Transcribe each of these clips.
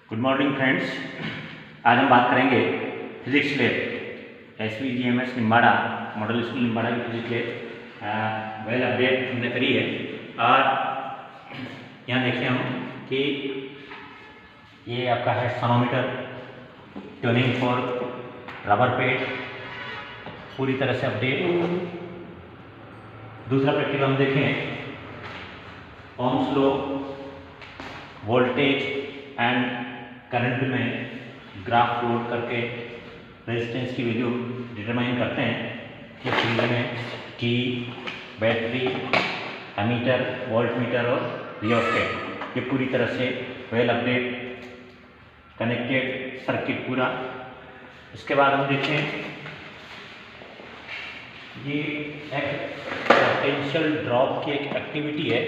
Good morning friends. आज हम बात करेंगे physics lab SVGMS Nimbada model school Nimbada की फिजिक्स लैब वेल अपडेट हमने करी है। और यहाँ देखिए हम कि ये आपका है sonometer tuning for rubber paid पूरी तरह से अपडेट। दूसरा प्रैक्टिकल हम देखें Ohm's law voltage and current में ग्राफ प्लॉट करके रेजिस्टेंस की वैल्यू डिटरमाइन करते हैं कि फील्ड में कि बैटरी एमीटर वोल्टमीटर और रियोस्टेट ये पूरी तरह से वेल अपडेट कनेक्टेड सर्किट पूरा। इसके बाद हम देखें ये एक पोटेंशियल ड्रॉप की एक एक्टिविटी है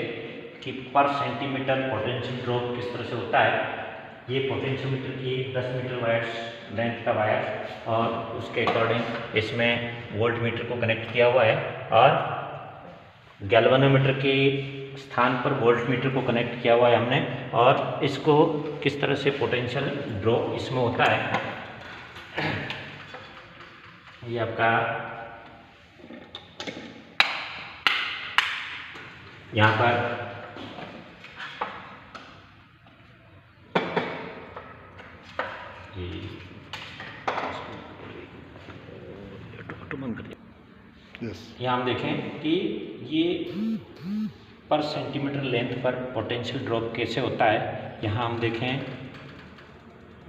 कि पर सेंटीमीटर पोटेंशियल ड्रॉप किस तरह से होता है। ये पोटेंशियोमीटर की 10 मीटर वायर्स लेंथ का वायर और उसके अकॉर्डिंग इसमें वोल्ट मीटर को कनेक्ट किया हुआ है और गैल्वेनोमीटर के स्थान पर वोल्ट मीटर को कनेक्ट किया हुआ है हमने। और इसको किस तरह से पोटेंशियल ड्रॉप इसमें होता है ये आपका यहाँ पर यहाँ हम देखें कि ये पर सेंटीमीटर लेंथ पर पोटेंशियल ड्रॉप कैसे होता है। यहाँ हम देखें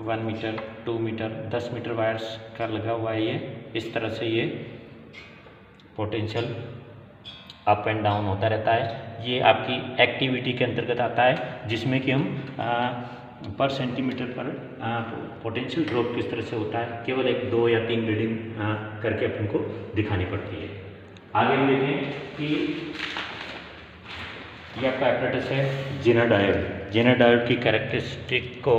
1 मीटर 2 मीटर 10 मीटर वायर्स का लगा हुआ है। ये इस तरह से ये पोटेंशियल अप एंड डाउन होता रहता है। ये आपकी एक्टिविटी के अंतर्गत आता है जिसमें कि हम पर सेंटीमीटर पर पोटेंशियल ड्रॉप किस तरह से होता है केवल 1 2 या 3 रीडिंग करके अपन को दिखानी पड़ती है। आगे हम देखें कि ये आपका एपरेटस है जेनर डायोड। जेनर डायोड की कैरेक्टरिस्टिक को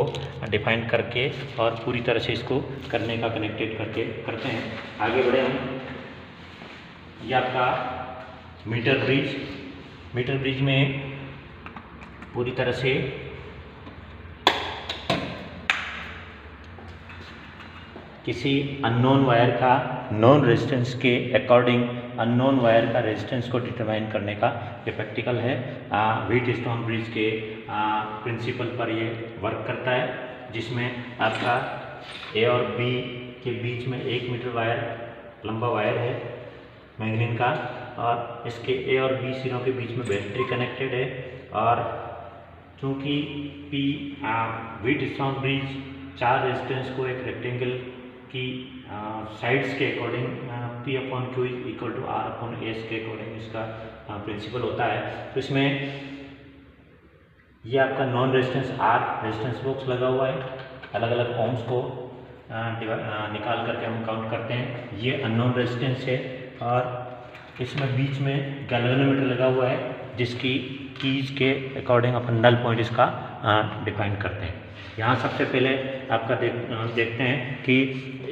डिफाइन करके और पूरी तरह से इसको करने का कनेक्टेड करके करते हैं। आगे बढ़े हम ये आपका मीटर ब्रिज में पूरी तरह से किसी अननोन वायर का नॉन रेजिस्टेंस के अकॉर्डिंग अननोन वायर का रेजिस्टेंस को डिटरमाइन करने का ये प्रैक्टिकल है। व्हीटस्टोन ब्रिज के प्रिंसिपल पर ये वर्क करता है जिसमें आपका ए और बी के बीच में 1 मीटर वायर लंबा वायर है मैग्नीन का और इसके ए और बी सिरों के बीच में बैटरी कनेक्टेड है। और चूँकि पी व्हीटस्टोन ब्रिज 4 रेजिस्टेंस को एक रेक्टेंगल की साइड्स के अकॉर्डिंग P/Q = R/S के अकॉर्डिंग इसका प्रिंसिपल होता है। तो इसमें ये आपका non resistance R resistance box लगा हुआ है। अलग अलग ओम्स को निकाल करके हम काउंट करते हैं। ये अननोन रेजिस्टेंस है और इसमें बीच में गैल्वेनोमीटर लगा हुआ है जिसकी कीज के अकॉर्डिंग अपन नल पॉइंट इसका डिफाइन करते हैं। यहाँ सबसे पहले आपका देखते हैं कि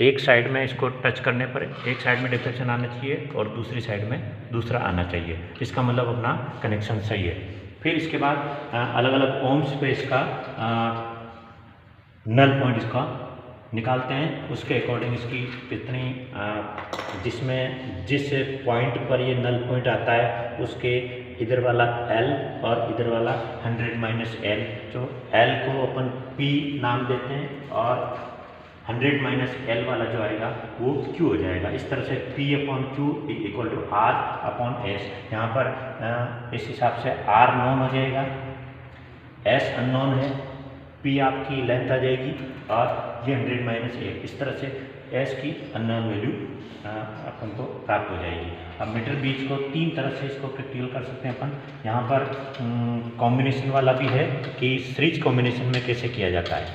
एक साइड में इसको टच करने पर एक साइड में डिफ्लेक्शन आना चाहिए और दूसरी साइड में दूसरा आना चाहिए। इसका मतलब अपना कनेक्शन सही है। फिर इसके बाद अलग अलग ओम्स पे इसका नल पॉइंट इसका निकालते हैं। उसके अकॉर्डिंग इसकी कितनी जिस पॉइंट पर ये नल पॉइंट आता है उसके इधर वाला L और इधर वाला 100 - L। जो L को अपन P नाम देते हैं और 100 - L वाला जो आएगा वो Q हो जाएगा। इस तरह से P/Q = R/S। यहाँ पर इस हिसाब से R नॉन हो जाएगा, S अननोन है, P आपकी लेंथ आ जाएगी और ये 100 - L। इस तरह से S की अननोन वैल्यू अपन को प्राप्त हो जाएगी। अब मीटर ब्रिज को 3 तरह से इसको प्रैक्टिकल कर सकते हैं अपन। यहाँ पर कॉम्बिनेशन वाला भी है कि सीरीज कॉम्बिनेशन में कैसे किया जाता है।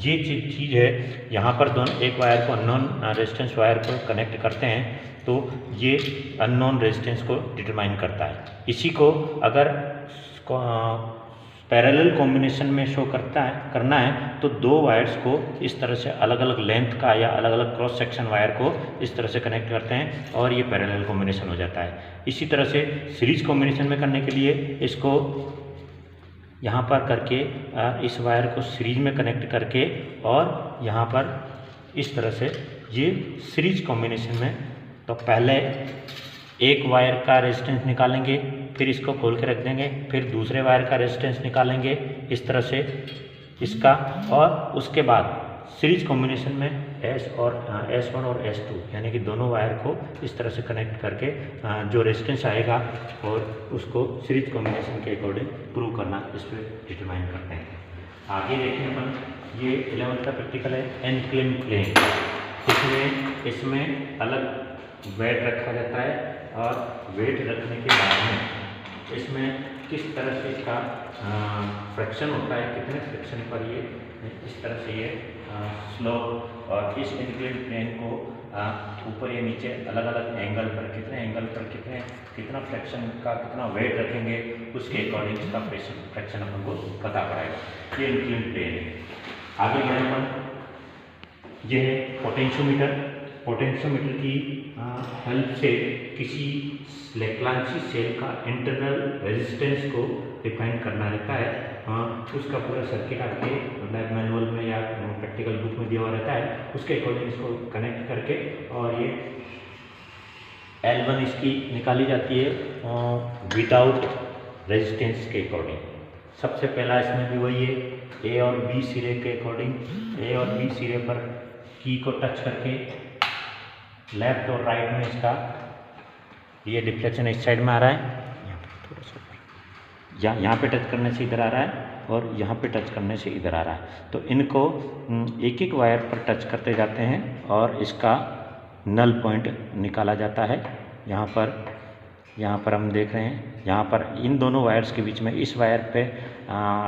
ये चीज़ है यहाँ पर दोनों एक वायर को अननोन रेजिस्टेंस वायर को कनेक्ट करते हैं तो ये अननोन रेजिस्टेंस को डिटरमाइन करता है। इसी को अगर पैरेलल कॉम्बिनेशन में शो करना है तो 2 वायर्स को इस तरह से अलग अलग लेंथ का या अलग अलग क्रॉस सेक्शन वायर को इस तरह से कनेक्ट करते हैं और ये पैरेलल कॉम्बिनेशन हो जाता है। इसी तरह से सीरीज कॉम्बिनेशन में करने के लिए इसको यहाँ पर करके इस वायर को सीरीज में कनेक्ट करके और यहाँ पर इस तरह से ये सीरीज कॉम्बिनेशन में, तो पहले एक वायर का रेजिस्टेंस निकालेंगे, फिर इसको खोल के रख देंगे, फिर दूसरे वायर का रेजिस्टेंस निकालेंगे इस तरह से इसका, और उसके बाद सीरीज कॉम्बिनेशन में S1 और S2 यानी कि दोनों वायर को इस तरह से कनेक्ट करके जो रेजिस्टेंस आएगा और उसको सीरीज कॉम्बिनेशन के अकॉर्डिंग प्रूव करना इस पर डिटरमाइन करते हैं। आगे देखें अपन, ये 11th का प्रैक्टिकल है एनक्लेम्ड प्लेन। इसमें अलग वेट रखा जाता है और वेट रखने के बाद में इसमें किस तरह से इसका फ्रैक्शन होता है, कितने फ्रैक्शन पर ये इस तरह से ये स्लोप, और इस इनक्लाइंड प्लेन को ऊपर या नीचे अलग अलग एंगल पर कितना फ्रैक्शन का कितना वेट रखेंगे, उसके अकॉर्डिंग इसका फ्रैक्शन अपन को पता पड़ेगा। ये इनक्लाइंड प्लेन है। आगे बढ़े अपन, ये है पोटेंशियोमीटर। पोटेंशियोमीटर की हेल्प से किसी लेक्लांची सेल का इंटरनल रेजिस्टेंस को डिफाइन करना रहता है। उसका पूरा सर्किट आपके मैनुअल में या प्रैक्टिकल बुक में दिया हुआ रहता है, उसके अकॉर्डिंग इसको कनेक्ट करके और ये L1 इसकी निकाली जाती है विदाउट रेजिस्टेंस के अकॉर्डिंग। सबसे पहला इसमें भी वही है, ए और बी सिरे के अकॉर्डिंग, ए और बी सिरे पर की को टच करके लेफ्ट और राइट में इसका ये डिफ्लेक्शन इस साइड में आ रहा है, यहाँ पे टच करने से इधर आ रहा है और यहाँ पे टच करने से इधर आ रहा है। तो इनको एक एक वायर पर टच करते जाते हैं और इसका नल पॉइंट निकाला जाता है। यहाँ पर हम देख रहे हैं, यहाँ पर इन दोनों वायर्स के बीच में इस वायर पे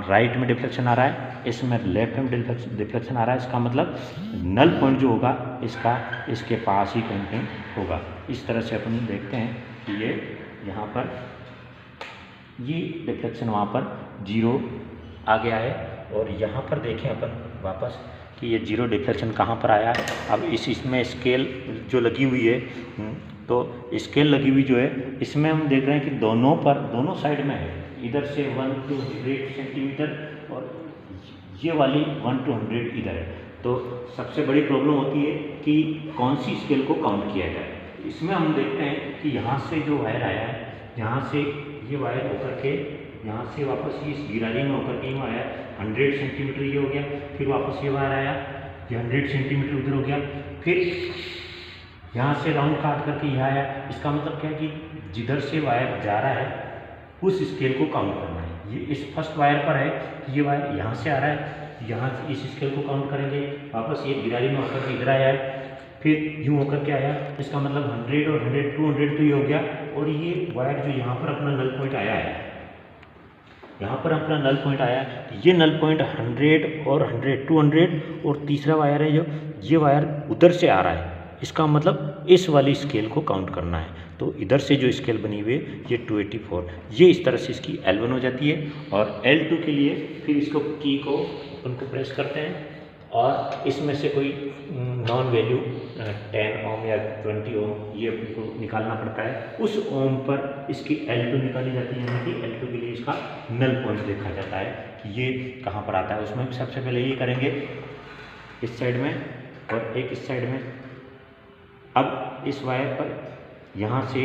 राइट में डिफ्लेक्शन आ रहा है, इसमें लेफ्ट में डिफ्लेक्शन आ रहा है। इसका मतलब नल पॉइंट जो होगा इसका इसके पास ही कहीं होगा। इस तरह से अपन देखते हैं कि ये यहाँ पर ये डिफ्लेक्शन वहाँ पर 0 आ गया है, और यहाँ पर देखें अपन वापस कि ये 0 डिफ्लेक्शन कहाँ पर आया है। अब इसमें स्केल जो लगी हुई है, तो स्केल लगी हुई जो है इसमें हम देख रहे हैं कि दोनों साइड में है, इधर से 1 to 100 सेंटीमीटर और ये वाली 1 to 100 इधर है। तो सबसे बड़ी प्रॉब्लम होती है कि कौन सी स्केल को काउंट किया जाए। इसमें हम देखते हैं कि यहाँ से जो वायर आया है, यहाँ से ये वायर होकर के यहाँ से वापस ये गिरारी में होकर के यहाँ आया 100 सेंटीमीटर ये हो गया, फिर वापस ये वायर आया, ये 100 सेंटीमीटर उधर हो गया, फिर यहाँ से राउंड काट करके यहाँ आया। इसका मतलब क्या है कि जिधर से वायर जा रहा है उस स्केल को काउंट करना है। ये इस फर्स्ट वायर पर है कि ये वायर यहाँ से आ रहा है, यहाँ से इस स्केल को काउंट करेंगे, वापस ये गिरारी में होकर के इधर आया है, फिर यूँ होकर के आया। इसका मतलब 100 और 100 200 तो ये हो गया, और ये वायर जो यहाँ पर अपना नल पॉइंट आया है, यहाँ पर अपना नल पॉइंट आया, ये नल पॉइंट 100 और 100 200, और तीसरा वायर है जो ये वायर उधर से आ रहा है। इसका मतलब इस वाली स्केल को काउंट करना है। तो इधर से जो स्केल बनी हुई है ये 284, ये इस तरह से इसकी L1 हो जाती है। और L2 के लिए फिर इसको की को अपन को प्रेस करते हैं और इसमें से कोई नॉन वैल्यू 10 ओम या 20 ओम ये को निकालना पड़ता है। उस ओम पर इसकी L2 निकाली जाती है, यानी कि L2 के लिए इसका नल पॉइंट देखा जाता है कि ये कहाँ पर आता है। उसमें सबसे पहले ये करेंगे इस साइड में और एक इस साइड में। अब इस वायर पर यहाँ से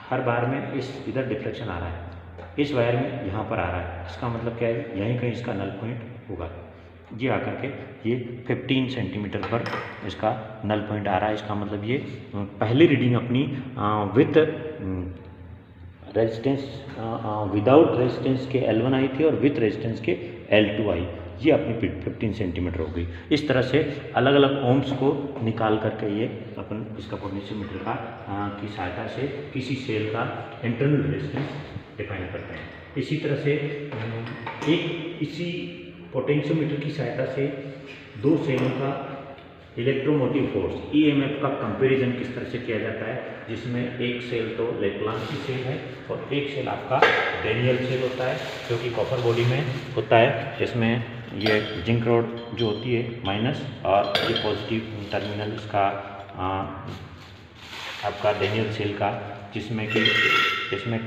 हर बार में इधर डिफ्लेक्शन आ रहा है, इस वायर में यहाँ पर आ रहा है। इसका मतलब क्या है, यहीं कहीं इसका नल पॉइंट होगा। ये आकर के ये 15 सेंटीमीटर पर इसका नल पॉइंट आ रहा है। इसका मतलब ये पहली रीडिंग अपनी विथ रेजिस्टेंस विदाउट रेजिस्टेंस के L1 आई थी और विथ रेजिस्टेंस के L2 आई, ये अपनी 15 सेंटीमीटर हो गई। इस तरह से अलग अलग ओम्स को निकाल करके ये अपन इसका पोटेंशियोमीटर का की सहायता से किसी सेल का इंटरनल रेजिस्टेंस डिफाइन करते हैं। इसी तरह से इसी पोटेंशियोमीटर की सहायता से दो सेलों का इलेक्ट्रोमोटिव फोर्स EMF का कंपैरिजन किस तरह से किया जाता है, जिसमें एक सेल तो लेप्लांसी सेल है और एक सेल आपका डेनियल सेल होता है जो कि कॉपर बॉडी में होता है। इसमें ये जिंक रॉड जो होती है माइनस और ये पॉजिटिव टर्मिनल इसका आपका डेनियल सेल का, जिसमें कि इसमें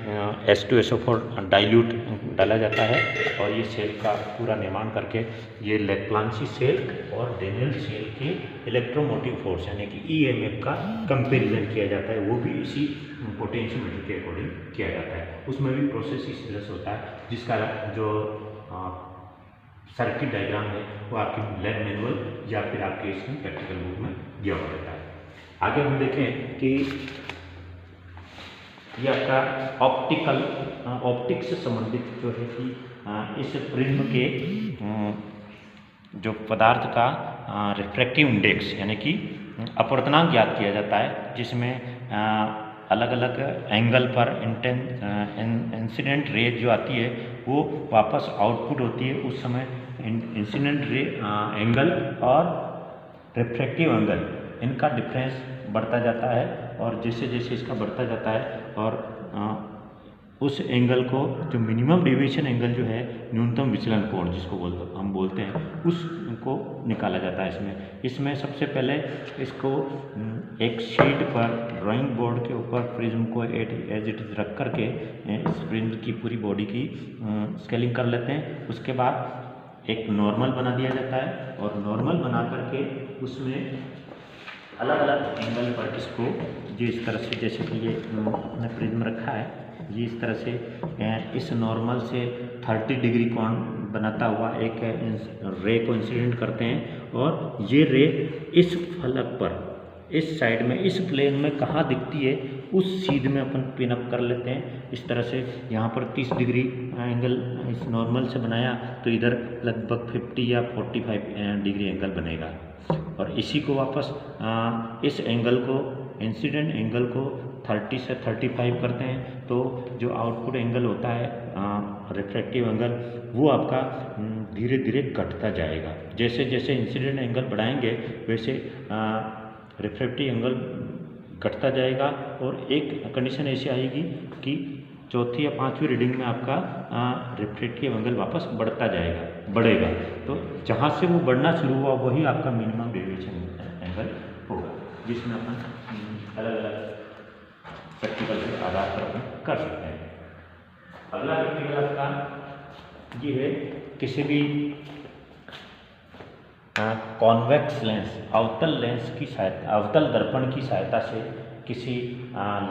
H2SO4 डाइल्यूट डाला जाता है और ये सेल का पूरा निर्माण करके ये लेप्लांसी सेल और डेनियल सेल के इलेक्ट्रोमोटिव फोर्स यानी कि EMF का कंपेरिजन किया जाता है, वो भी इसी पोटेंशियोमीटर के अकॉर्डिंग किया जाता है। उसमें भी प्रोसेस इस तरह से होता है, जिसका जो सर्किट डायग्राम है वो आपके लैब मैनुअल या फिर आपके इसमें प्रैक्टिकल बुक में दिया हुआ रहता है। आगे हम देखें कि ये आपका ऑप्टिक्स से संबंधित जो है कि इस प्रिज्म के जो पदार्थ का रिफ्रैक्टिव इंडेक्स यानी कि अपवर्तनांक ज्ञात किया जाता है, जिसमें अलग अलग एंगल पर इंसिडेंट रे जो आती है वो वापस आउटपुट होती है। उस समय इंसिडेंट रे एंगल और रिफ्रैक्टिव एंगल इनका डिफरेंस बढ़ता जाता है, और जैसे जैसे इसका बढ़ता जाता है और उस एंगल को जो मिनिमम डेविएशन एंगल जो है, न्यूनतम विचलन कोण जिसको हम बोलते हैं, उसको निकाला जाता है। इसमें सबसे पहले इसको एक शीट पर ड्राइंग बोर्ड के ऊपर प्रिज्म को एज इट इज रख करके इस प्रिज्म की पूरी बॉडी की स्केलिंग कर लेते हैं। उसके बाद एक नॉर्मल बना दिया जाता है और नॉर्मल बना करके उसमें अलग अलग एंगल पर इसको जो इस तरह से, जैसे कि ये अपने प्रिज्म रखा है, ये इस तरह से इस नॉर्मल से 30 डिग्री कोण बनाता हुआ एक रे को इंसिडेंट करते हैं, और ये रे इस फलक पर इस साइड में इस प्लेन में कहाँ दिखती है उस सीध में अपन पिन अप कर लेते हैं। इस तरह से यहाँ पर 30 डिग्री एंगल इस नॉर्मल से बनाया तो इधर लगभग 50 या 45 डिग्री एंगल बनेगा, और इसी को वापस इस एंगल को इंसिडेंट एंगल को 30 से 35 करते हैं, तो जो आउटपुट एंगल होता है रिफ्रैक्टिव एंगल वो आपका धीरे धीरे घटता जाएगा। जैसे जैसे इंसिडेंट एंगल बढ़ाएंगे वैसे रिफ्रैक्टिव एंगल घटता जाएगा, और एक कंडीशन ऐसी आएगी कि चौथी या पांचवी रीडिंग में आपका रिफ्रैक्टिव एंगल वापस बढ़ेगा। तो जहाँ से वो बढ़ना शुरू हुआ वही आपका मिनिमम डेविएशन एंगल होगा, जिसमें अपन अलग अलग प्रैक्टिकल के आधार पर अपन कर सकते हैं। अगला प्रैक्टिकल आपका ये है, किसी भी कॉन्वेक्स लेंस अवतल दर्पण की सहायता से किसी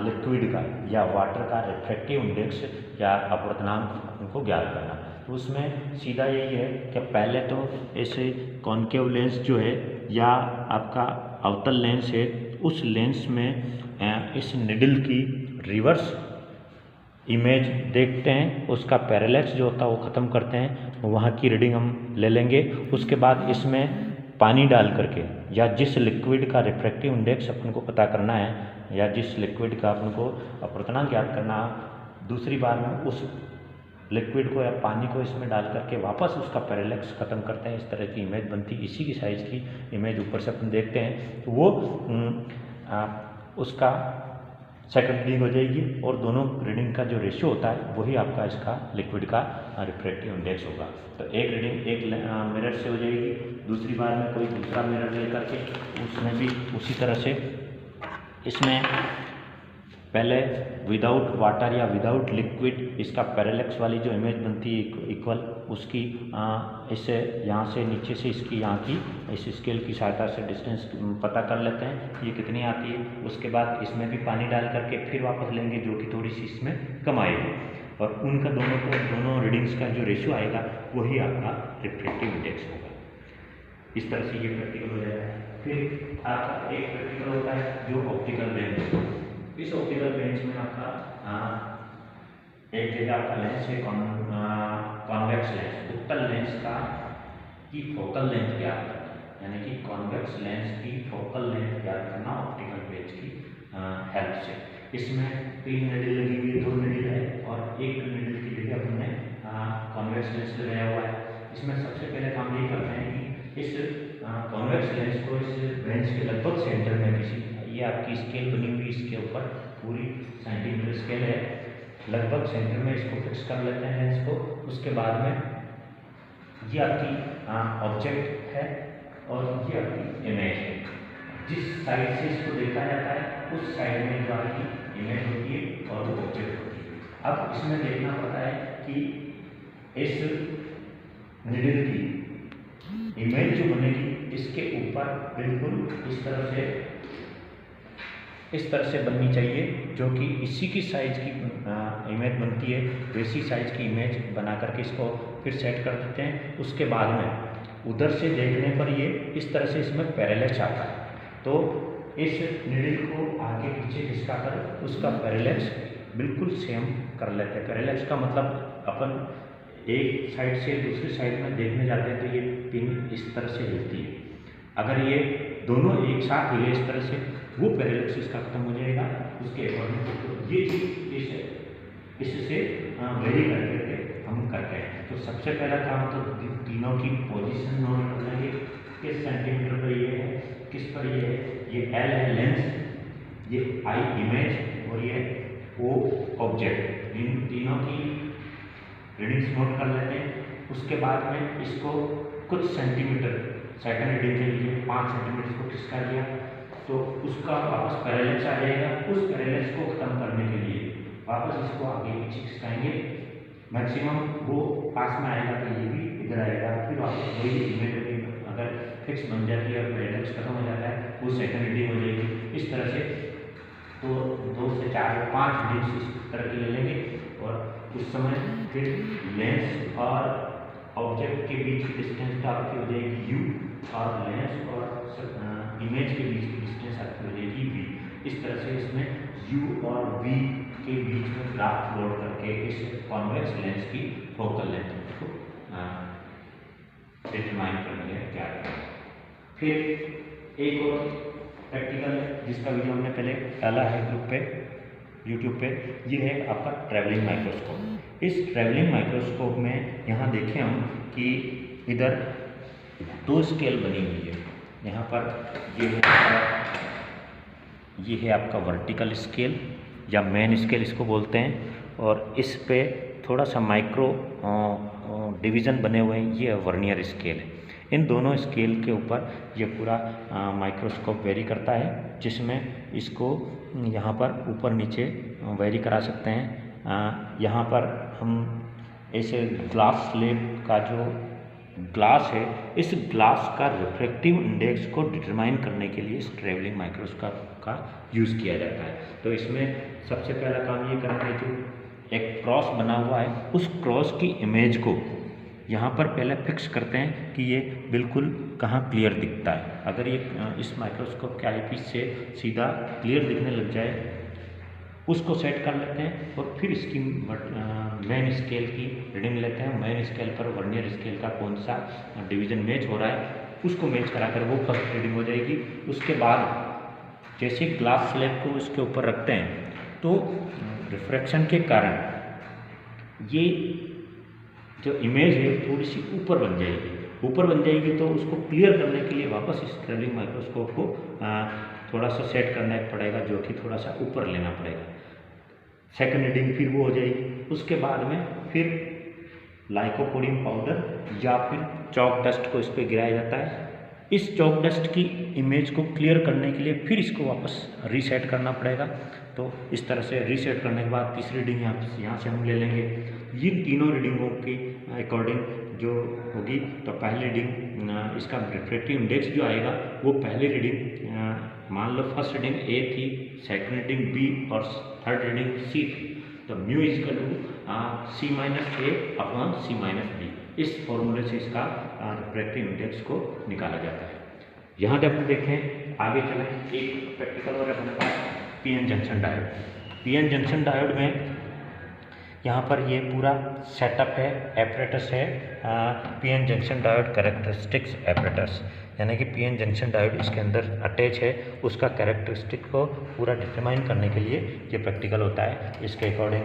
लिक्विड का या वाटर का रिफ्रैक्टिव इंडेक्स या अपवर्तनांक को ज्ञात करना। तो उसमें सीधा यही है कि पहले तो ऐसे कॉन्केव लेंस जो है या आपका अवतल लेंस है, उस लेंस में इस निडल की रिवर्स इमेज देखते हैं, उसका पैरेलैक्स जो होता है वो ख़त्म करते हैं, वहाँ की रीडिंग हम ले लेंगे। उसके बाद इसमें पानी डाल करके या जिस लिक्विड का रिफ्रैक्टिव इंडेक्स अपन को पता करना है या जिस लिक्विड का अपन को अपवर्तनांक ज्ञात करना, दूसरी बार में उस लिक्विड को या पानी को इसमें डाल करके वापस उसका पैरेलैक्स ख़त्म करते हैं। इस तरह की इमेज बनती, इसी की साइज़ की इमेज ऊपर से अपन देखते हैं, तो वो उसका सेकंड रीडिंग हो जाएगी, और दोनों रीडिंग का जो रेशियो होता है वही आपका इसका लिक्विड का रिफ्रैक्टिव इंडेक्स होगा। तो एक रीडिंग एक मिरर से हो जाएगी, दूसरी बार में कोई दूसरा मिरर लेकर के उसमें भी उसी तरह से इसमें पहले विदाउट वाटर या विदाउट लिक्विड इसका पैरेलैक्स वाली जो इमेज बनती है इक्वल, उसकी इससे यहाँ से नीचे से इसकी यहाँ की इस स्केल की सहायता से डिस्टेंस पता कर लेते हैं ये कितनी आती है। उसके बाद इसमें भी पानी डाल करके फिर वापस लेंगे जो कि थोड़ी सी इसमें कम आएगी, और उनका दोनों रीडिंग्स का जो रेशियो आएगा वही आपका रिफ्रैक्टिव इंडेक्स होगा। इस तरह से ये प्रैक्टिकल हो जाएगा। फिर आपका एक प्रैक्टिकल होता है जो ऑप्टिकल लेंस। इस ऑप्टिकल लेंस में आपका एक जगह आपका लेंस है कॉन्वेक्स लेंस, उत्तल लेंस का की फोकल लेंथ ज्ञात करना, यानी कि कॉन्वेक्स लेंस की फोकल लेंथ ज्ञात करना ऑप्टिकल पेज की हेल्प से। इसमें 3 निडल लगी हुई है, 2 निडल है और एक निडल की जगह हमने कॉन्वेक्स लेंस लगाया हुआ है। इसमें सबसे पहले काम ये करते हैं कि इस कॉन्वेक्स लेंस को इस बेंच के लगभग सेंटर में किसी, ये आपकी स्केल बनी हुई इसके ऊपर पूरी सेंटीमीटर स्केल है, लगभग सेंटर में इसको फिक्स कर लेते हैं लेंस को। उसके बाद में ये आपकी ऑब्जेक्ट है और ये आपकी इमेज है। जिस साइड से इसको देखा जाता है उस साइड में जो आपकी इमेज होती है और वो ऑब्जेक्ट होती है। अब इसमें देखना पड़ता है कि इस निडल की इमेज जो बनेगी इसके ऊपर बिल्कुल इस तरह से बननी चाहिए, जो कि इसी की साइज की इमेज बनती है, वैसी साइज की इमेज बना करके इसको फिर सेट कर देते हैं। उसके बाद में उधर से देखने पर ये इस तरह से इसमें पैरेलैक्स आता है, तो इस नीडल को आगे पीछे खिसका कर उसका पैरेलैक्स बिल्कुल सेम कर लेते हैं। पैरेलैक्स का मतलब अपन एक साइड से दूसरी साइड में देखने जाते हैं तो ये पिन इस तरह से हिलती है। अगर ये दोनों एक साथ हिले इस तरह से, वो पैरेलैक्स इसका खत्म हो जाएगा। उसके अकॉर्डिंग तो ये चीज़ इससे वेरी करके हम करते हैं। तो सबसे पहला काम तो तीनों की पोजीशन नोट कर लेंगे, किस सेंटीमीटर पर ये है, किस पर ये है। ये एल है लेंस, ये आई इमेज और ये ओ ऑब्जेक्ट। इन तीनों की रीडिंग्स नोट कर लेते हैं। उसके बाद में इसको कुछ सेंटीमीटर सेकंड रीडिंग के लिए 5 सेंटीमीटर को खिसका लिया तो उसका वापस पैरेलैक्स आ जाएगा। उस पैरेलैक्स को खत्म करने के लिए वापस इसको आगे पीछे खिसकाएंगे, मैक्सिमम वो पास में आएगा तो ये भी इधर आएगा। फिर वापस वही इमेज अगर फिक्स बन जाती है और पैरेलैक्स खत्म हो जाता है, वो सेकंड रीडिंग हो जाएगी। इस तरह से तो 2 से 4 से 5 रीडिंग्स इस तरह की ले लेंगे और उस समय फिर लेंस और ऑब्जेक्ट के बीच की डिस्टेंस आपकी हो जाएगी u और लेंस और इमेज के बीच की डिस्टेंस आपकी हो जाएगी v। इस तरह से इसमें u और v के बीच में ग्राफ प्लॉट करके इस कॉन्वेक्स लेंस की फोकल लेंथ को डिटरमाइन करनी है क्या है। फिर एक और प्रैक्टिकल जिसका वीडियो हमने पहले डाला है ग्रुप पे यूट्यूब पे, ये है आपका ट्रैवलिंग माइक्रोस्कोप। इस ट्रैवलिंग माइक्रोस्कोप में यहाँ देखें हम कि इधर 2 स्केल बनी हुई है। यहाँ पर ये है आपका वर्टिकल स्केल या मेन स्केल इसको बोलते हैं, और इस पे थोड़ा सा माइक्रो डिवीज़न बने हुए हैं, ये वर्नियर स्केल है। इन दोनों स्केल के ऊपर ये पूरा माइक्रोस्कोप वेरी करता है, जिसमें इसको यहाँ पर ऊपर नीचे वेरी करा सकते हैं। यहाँ पर हम ऐसे ग्लास स्लेब का जो ग्लास है, इस ग्लास का रिफ्रैक्टिव इंडेक्स को डिटरमाइन करने के लिए इस ट्रैवलिंग माइक्रोस्कोप का यूज़ किया जाता है। तो इसमें सबसे पहला काम ये करना है कि एक क्रॉस बना हुआ है, उस क्रॉस की इमेज को यहाँ पर पहले फिक्स करते हैं कि ये बिल्कुल कहाँ क्लियर दिखता है। अगर ये इस माइक्रोस्कोप के आईपीस से सीधा क्लियर दिखने लग जाए, उसको सेट कर लेते हैं और फिर इसकी मेन स्केल की रीडिंग लेते हैं। मेन स्केल पर वर्नियर स्केल का कौन सा डिवीज़न मैच हो रहा है उसको मैच कराकर वो फर्स्ट रीडिंग हो जाएगी। उसके बाद जैसे ग्लास स्लैब को इसके ऊपर रखते हैं तो रिफ्रैक्शन के कारण ये जो इमेज है थोड़ी सी ऊपर बन जाएगी। तो उसको क्लियर करने के लिए वापस इस ट्रैवलिंग माइक्रोस्कोप को थोड़ा सा सेट करना पड़ेगा, जो कि थोड़ा सा ऊपर लेना पड़ेगा। सेकंड रीडिंग फिर वो हो जाएगी। उसके बाद में फिर लाइकोपोडियम पाउडर या फिर चॉक डस्ट को इस पर गिराया जाता है। इस चॉक डस्ट की इमेज को क्लियर करने के लिए फिर इसको वापस रीसेट करना पड़ेगा। तो इस तरह से रीसेट करने के बाद तीसरी रीडिंग यहाँ से हम ले लेंगे। ये तीनों रीडिंगों की अकॉर्डिंग जो होगी, तो पहली रीडिंग इसका रिफ्रैक्टिव इंडेक्स जो आएगा वो पहली रीडिंग मान लो फर्स्ट रीडिंग ए थी, सेकंड रीडिंग बी और थर्ड रीडिंग सी थी। तो म्यू इक्वल टू C-A/C-B। इस फॉर्मूले से इसका रिफ्रैक्टिव इंडेक्स को निकाला जाता है। यहाँ जब हम देखें आगे चलें, एक प्रैक्टिकल और अपने पास PN junction diode. PN junction diode में यहाँ पर ये पूरा सेटअप है, एपरेटस है, PN junction diode characteristics apparatus, यानी कि पीएन जंक्शन डायोड इसके अंदर अटैच है। उसका कैरेक्टरिस्टिक को पूरा डिटरमाइन करने के लिए ये प्रैक्टिकल होता है। इसके अकॉर्डिंग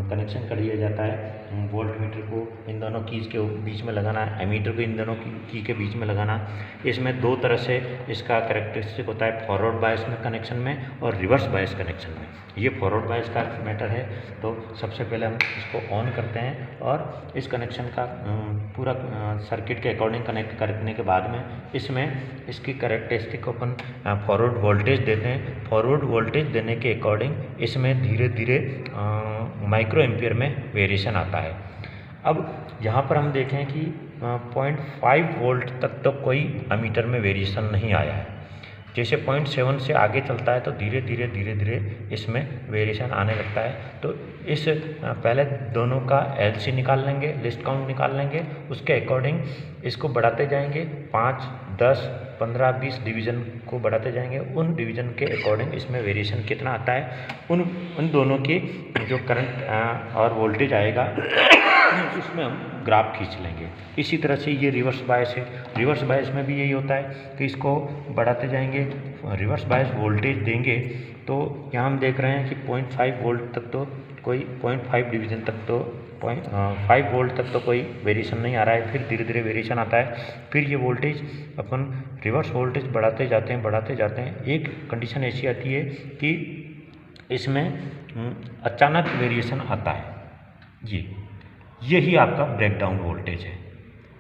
कनेक्शन कर लिया जाता है। वोल्ट मीटर को इन दोनों कीज़ के बीच में लगाना, एमीटर को इन दोनों की के बीच में लगाना। इसमें 2 तरह से इसका कैरेक्टरिस्टिक होता है, फॉरवर्ड बायस में कनेक्शन में और रिवर्स बायस कनेक्शन में। ये फॉरवर्ड बायस का मैटर है। तो सबसे पहले हम इसको ऑन करते हैं और इस कनेक्शन का पूरा सर्किट के अकॉर्डिंग कनेक्ट करने के बाद में इसमें इसकी कैरेक्टरिस्टिक को अपन फॉरवर्ड वोल्टेज देते हैं। फॉरवर्ड वोल्टेज देने के अकॉर्डिंग इसमें धीरे धीरे माइक्रो एम्पियर में वेरिएशन आता है। अब यहाँ पर हम देखें कि 0.5 वोल्ट तक तो कोई एमीटर में वेरिएशन नहीं आया है। जैसे 0.7 से आगे चलता है तो धीरे धीरे इसमें वेरिएशन आने लगता है। तो इस पहले दोनों का LC निकाल लेंगे, लिस्ट काउंट निकाल लेंगे, उसके अकॉर्डिंग इसको बढ़ाते जाएंगे। 5, 10, 15, 20 डिवीज़न को बढ़ाते जाएंगे। उन डिवीज़न के अकॉर्डिंग इसमें वेरिएशन कितना आता है, उन दोनों की जो करंट और वोल्टेज आएगा उसमें हम ग्राफ खींच लेंगे। इसी तरह से ये रिवर्स बायस है। रिवर्स बायस में भी यही होता है कि इसको बढ़ाते जाएंगे, रिवर्स बायस वोल्टेज देंगे। तो यहाँ हम देख रहे हैं कि 0.5 वोल्ट तक तो कोई 0.5 डिवीज़न तक तो 0.5 वोल्ट तक तो कोई वेरिएशन नहीं आ रहा है। फिर धीरे धीरे वेरिएशन आता है। फिर ये वोल्टेज अपन रिवर्स वोल्टेज बढ़ाते जाते हैं। एक कंडीशन ऐसी आती है कि इसमें अचानक वेरिएशन आता है। यही आपका ब्रेकडाउन वोल्टेज है।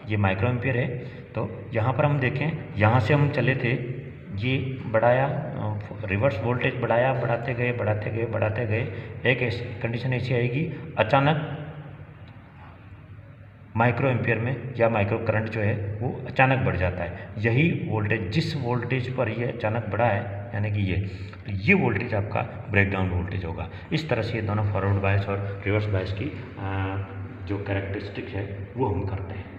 ये माइक्रो एम्पियर है। तो यहाँ पर हम देखें, यहाँ से हम चले थे, ये बढ़ाया, रिवर्स वोल्टेज बढ़ाया, बढ़ाते गए। एक कंडीशन ऐसी आएगी, अचानक माइक्रो एम्पियर में या माइक्रो करंट जो है वो अचानक बढ़ जाता है। यही वोल्टेज, जिस वोल्टेज पर ये अचानक बढ़ा है, यानी कि ये वोल्टेज आपका ब्रेकडाउन वोल्टेज होगा। इस तरह से ये दोनों फॉरवर्ड बायस और रिवर्स बायस की जो कैरेक्टरिस्टिक है वो हम करते हैं।